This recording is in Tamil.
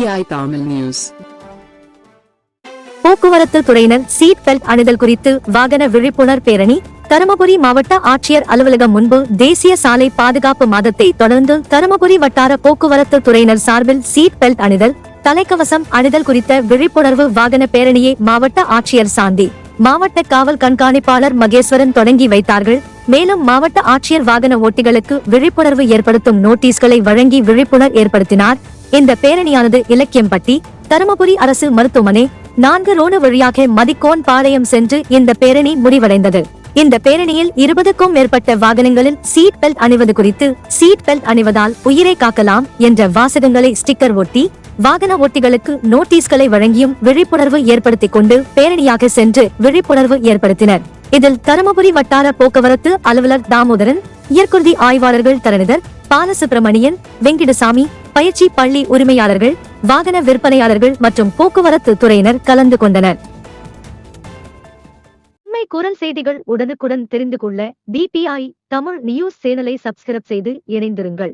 DPI Tamil News. போக்குவரத்து துறையினர் சீட் பெல்ட் அணிதல் குறித்து வாகன விழிப்புணர் பேரணி. தருமபுரி மாவட்ட ஆட்சியர் அலுவலகம் முன்பு தேசிய சாலை பாதுகாப்பு மாதத்தை தொடர்ந்து தருமபுரி வட்டார போக்குவரத்து துறையினர் சார்பில் சீட் பெல்ட் அணிதல், தலைக்கவசம் அணிதல் குறித்த விழிப்புணர்வு வாகன பேரணியை மாவட்ட ஆட்சியர் சாந்தி, மாவட்ட காவல் கண்காணிப்பாளர் மகேஸ்வரன் தொடங்கி வைத்தார்கள். மேலும் மாவட்ட ஆட்சியர் வாகன ஓட்டிகளுக்கு விழிப்புணர்வு ஏற்படுத்தும் நோட்டீஸ்களை வழங்கி விழிப்புணர்வு ஏற்படுத்தினார். இந்த பேரணியானது இலக்கியம்பட்டி, தருமபுரி அரசு மருத்துவமனை, 4 ரோடு வழியாக மதிக்கோன் பாளையம் சென்று இந்த பேரணி முடிவடைந்தது. இந்த பேரணியில் 20க்கும் மேற்பட்ட வாகனங்களில் சீட் பெல்ட் அணிவது குறித்து, சீட் பெல்ட் அணிவதால் உயிரை காக்கலாம் என்ற வாசகங்களை ஸ்டிக்கர் ஒட்டி வாகன ஓட்டிகளுக்கு நோட்டீஸ்களை வழங்கியும் விழிப்புணர்வு ஏற்படுத்திக் கொண்டு பேரணியாக சென்று விழிப்புணர்வு ஏற்படுத்தினர். இதில் தருமபுரி வட்டார போக்குவரத்து அலுவலர் தாமோதரன், இயற்குறுதி ஆய்வாளர்கள் தரணிதர், பாலசுப்பிரமணியன், வெங்கிடசாமி, பயிற்சி பள்ளி உரிமையாளர்கள், வாகன விற்பனையாளர்கள் மற்றும் போக்குவரத்து துறையினர் கலந்து கொண்டனர். உண்மை குரல் செய்திகள் உடனுக்குடன் தெரிந்து கொள்ள DPI தமிழ் நியூஸ் சேனலை சப்ஸ்கிரைப் செய்து இணைந்திருங்கள்.